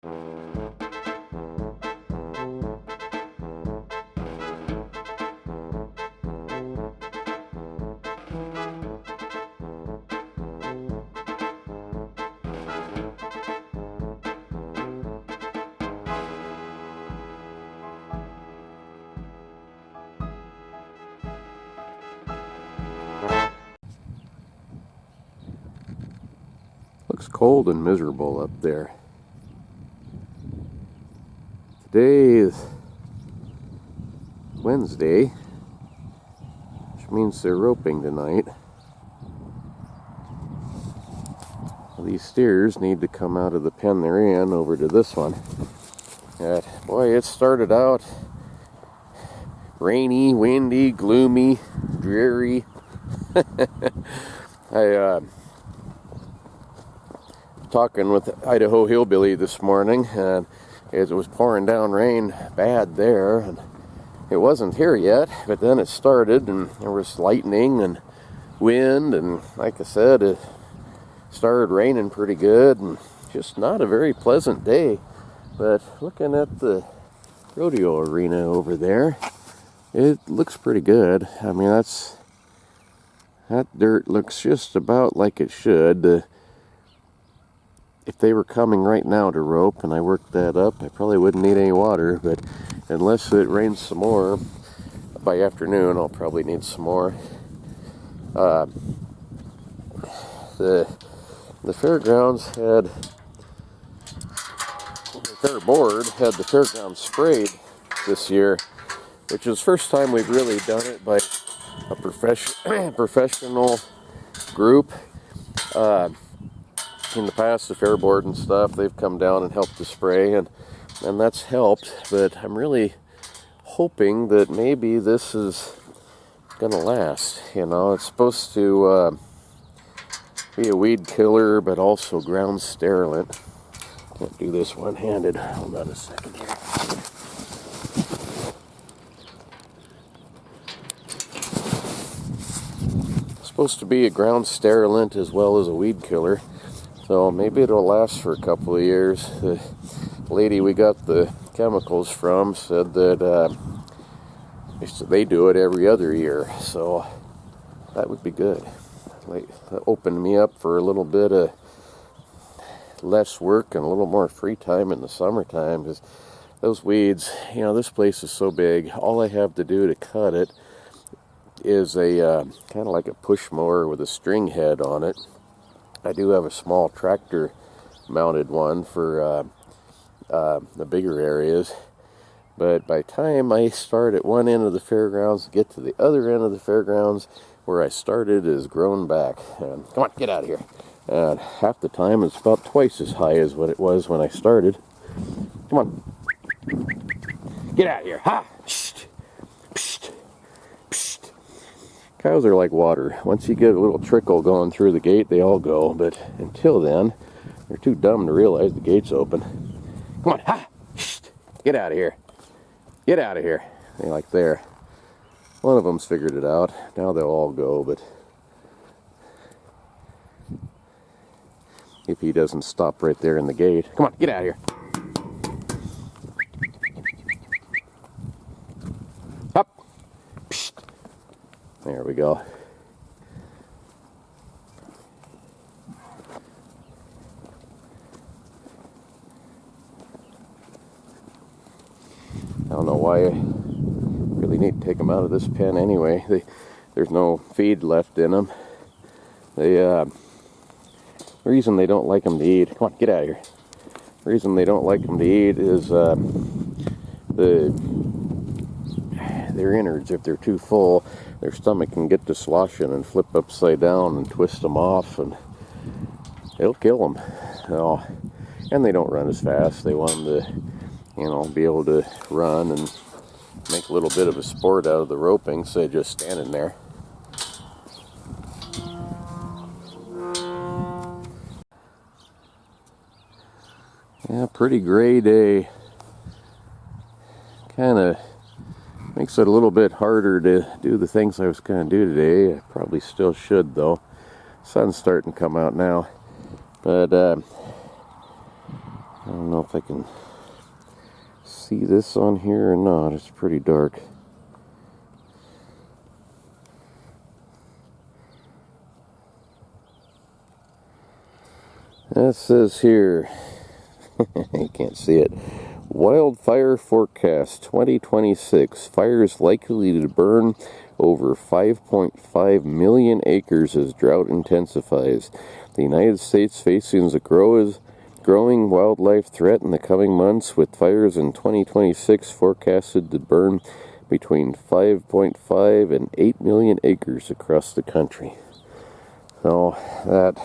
Looks cold and miserable up there. Today is Wednesday, which means they're roping tonight. These steers need to come out of the pen they're in over to this one. And boy, it started out rainy, windy, gloomy, dreary. Talking with Idaho Hillbilly this morning, and it was pouring down rain bad there, and it wasn't here yet, but then it started, and there was lightning and wind, and like I said, it started raining pretty good, and just not a very pleasant day. But looking at the rodeo arena over there, it looks pretty good. I mean, that dirt looks just about like it should. If they were coming right now to rope and I worked that up, I probably wouldn't need any water, but unless it rains some more by afternoon, I'll probably need some more. The fairgrounds had, the fair board had the fairgrounds sprayed this year, which is the first time we've really done it by a professional group. In the past, the fair board and stuff, they've come down and helped to spray, and that's helped, but I'm really hoping that maybe this is gonna last. You know, it's supposed to be a weed killer, but also ground sterilant. Can't do this one-handed. Hold on a second here. It's supposed to be a ground sterilant as well as a weed killer. So maybe it'll last for a couple of years. The lady we got the chemicals from said that they do it every other year. So that would be good. Like, that opened me up for a little bit of less work and a little more free time in the summertime. Because those weeds, you know, this place is so big. All I have to do to cut it is a kind of like a push mower with a string head on it. I do have a small tractor mounted one for the bigger areas, but by the time I start at one end of the fairgrounds, get to the other end of the fairgrounds, where I started is grown back. And come on, get out of here. And half the time it's about twice as high as what it was when I started. Come on. Get out of here. Ha! Psst. Psst. Psst. Cows are like water. Once you get a little trickle going through the gate, they all go. But until then, they're too dumb to realize the gate's open. Come on, ha! Shh. Get out of here. Get out of here. They like there. One of them's figured it out. Now they'll all go, but if he doesn't stop right there in the gate. Come on, get out of here. Up. Psst. There we go. I don't know why I really need to take them out of this pen anyway. There's no feed left in them. The reason they don't like them to eat, come on, get out of here. The reason they don't like them to eat is their innards, if they're too full, their stomach can get to sloshing and flip upside down and twist them off, and it'll kill them. Oh, and they don't run as fast. They want them to, you know, be able to run and make a little bit of a sport out of the roping, instead of just standing there. Yeah, pretty gray day. Kind of makes it a little bit harder to do the things I was going to do today. I probably still should, though. Sun's starting to come out now. But I don't know if I can see this on here or not. It's pretty dark. That says here, you can't see it, wildfire forecast 2026. Fires likely to burn over 5.5 million acres as drought intensifies. The United States facing a growing wildlife threat in the coming months, with fires in 2026 forecasted to burn between 5.5 and 8 million acres across the country. So that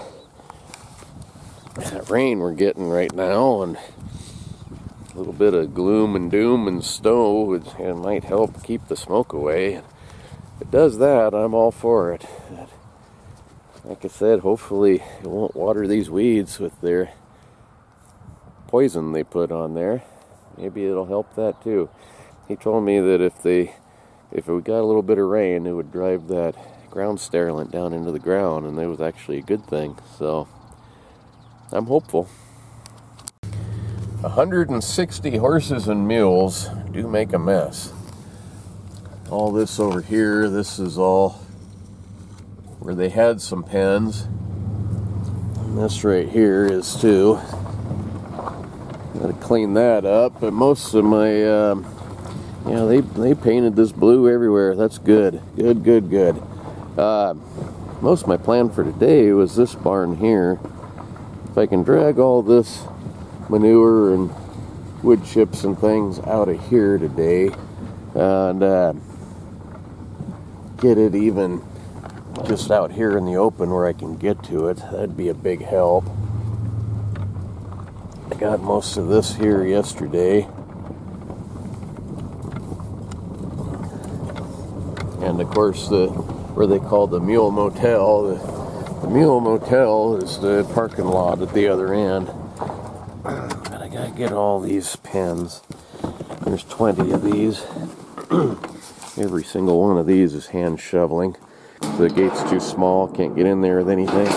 rain we're getting right now, and a little bit of gloom and doom and snow, it might help keep the smoke away. If it does that, I'm all for it. Like I said, hopefully it won't water these weeds with their poison they put on there. Maybe it'll help that too. He told me that if we got a little bit of rain, it would drive that ground sterilant down into the ground, and that was actually a good thing. So I'm hopeful. 160 horses and mules do make a mess. All this over here, this is all where they had some pens. And this right here is too. Gotta clean that up. But most of my, they painted this blue everywhere. That's good. Good. Most of my plan for today was this barn here. If I can drag all this manure and wood chips and things out of here today, and get it even just out here in the open where I can get to it, that'd be a big help. I got most of this here yesterday, and of course where they call the Mule Motel, the Mule Motel is the parking lot at the other end. But I gotta get all these pens. There's 20 of these. Every single one of these is hand shoveling. The gate's too small, can't get in there with anything.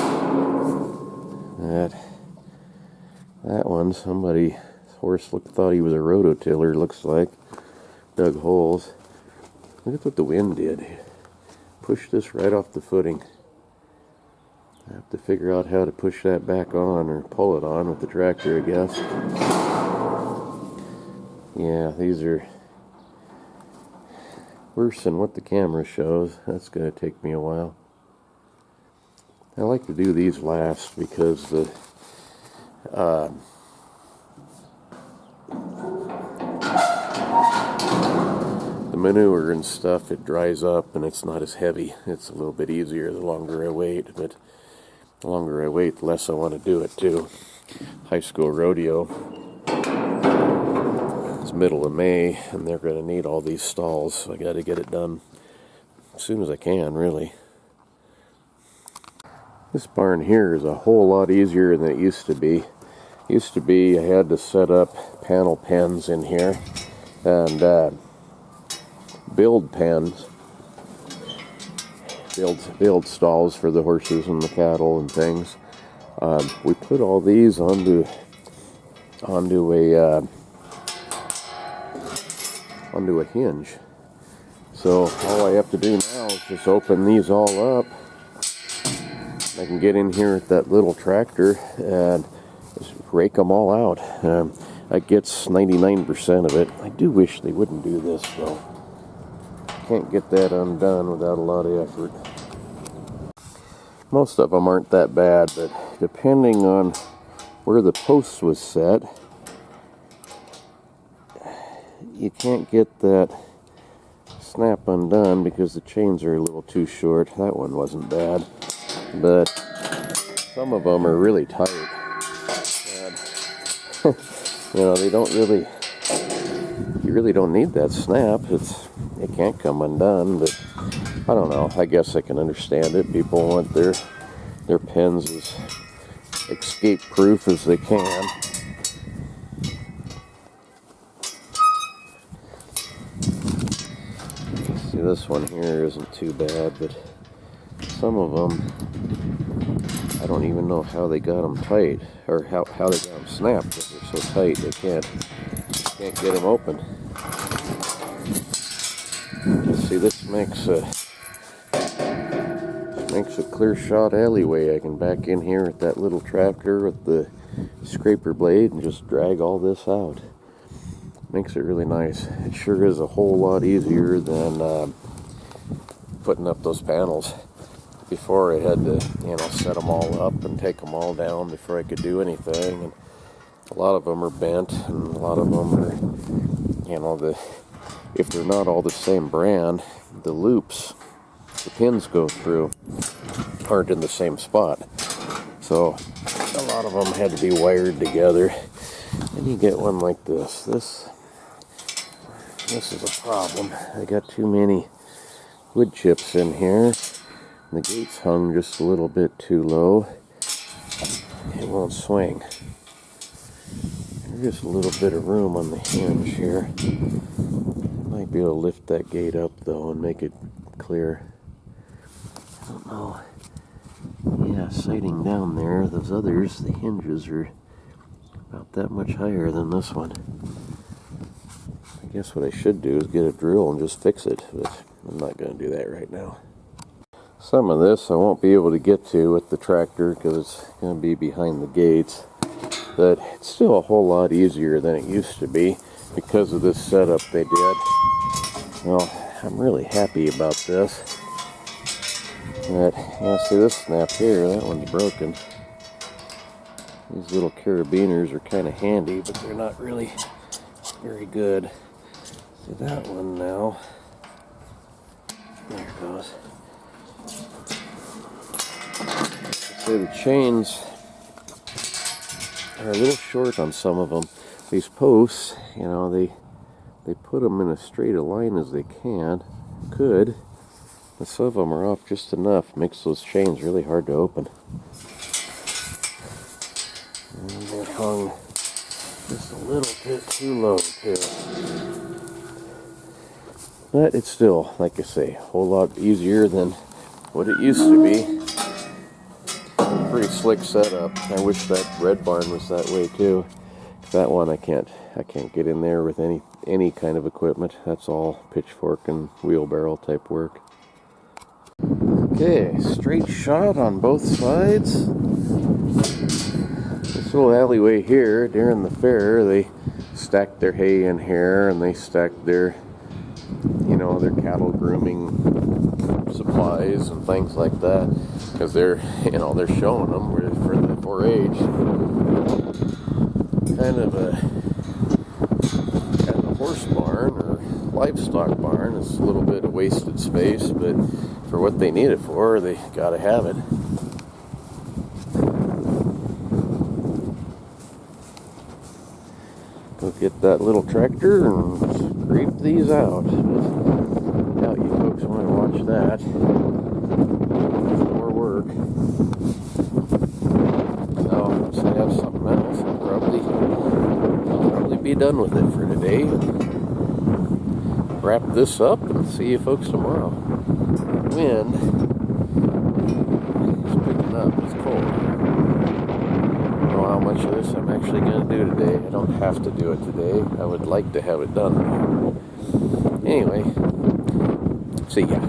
That one, somebody's horse thought he was a rototiller, looks like. Dug holes. Look at what the wind did. Pushed this right off the footing. I have to figure out how to push that back on, or pull it on with the tractor, I guess. Yeah, these are worse than what the camera shows. That's going to take me a while. I like to do these last because the manure and stuff, it dries up and it's not as heavy. It's a little bit easier the longer I wait, but the longer I wait, the less I want to do it too. High school rodeo. It's middle of May, and they're going to need all these stalls, so I got to get it done as soon as I can, really. This barn here is a whole lot easier than it used to be. Used to be I had to set up panel pens in here and build pens, build stalls for the horses and the cattle and things. We put all these onto a hinge. So all I have to do now is just open these all up. I can get in here with that little tractor and just rake them all out. That gets 99% of it. I do wish they wouldn't do this though. Can't get that undone without a lot of effort. Most of them aren't that bad, but depending on where the post was set, you can't get that snap undone because the chains are a little too short. That one wasn't bad, but some of them are really tight. And, they don't really, you really don't need that snap. It can't come undone, but I don't know. I guess I can understand it. People want their pens as escape proof as they can. See, this one here isn't too bad, but some of them, I don't even know how they got them tight, or how they got them snapped, because they're so tight they can't get them open. See, this makes a clear shot alleyway. I can back in here with that little tractor with the scraper blade and just drag all this out. Makes it really nice. It sure is a whole lot easier than putting up those panels. Before I had to, set them all up and take them all down before I could do anything. And a lot of them are bent, and a lot of them are, if they're not all the same brand, the loops, the pins go through, aren't in the same spot. So a lot of them had to be wired together. And you get one like this. This is a problem. I got too many wood chips in here. The gate's hung just a little bit too low. It won't swing. There's just a little bit of room on the hinge here. Might be able to lift that gate up though and make it clear. I don't know. Yeah, sighting down there, those others, the hinges are about that much higher than this one. I guess what I should do is get a drill and just fix it, but I'm not going to do that right now. Some of this I won't be able to get to with the tractor because it's going to be behind the gates, but it's still a whole lot easier than it used to be because of this setup they did. Well, I'm really happy about this. But, see this snap here, that one's broken. These little carabiners are kind of handy, but they're not really very good. See that one now. There it goes. So the chains are a little short on some of them. These posts, they put them in as straight a line as they could. And some of them are off just enough. Makes those chains really hard to open. And they're hung just a little bit too low too. But it's still, like I say, a whole lot easier than what it used to be. Pretty slick setup. I wish that red barn was that way too. That one I can't get in there with any kind of equipment. That's all pitchfork and wheelbarrow type work. Okay, straight shot on both sides. This little alleyway here, during the fair, they stacked their hay in here, and they stacked their their cattle grooming supplies and things like that, because they're showing them for the 4-H. Kind of a horse barn or livestock barn. It's a little bit of wasted space, but for what they need it for, they gotta have it. Go get that little tractor and scrape these out. I doubt you folks want to watch that. More work. So once I have something else, I'll probably be done with it for today. Wrap this up and see you folks tomorrow. Wind is picking up. It's cold. I don't know how much of this I'm actually going to do today. I don't have to do it today. I would like to have it done. Anyway, see ya.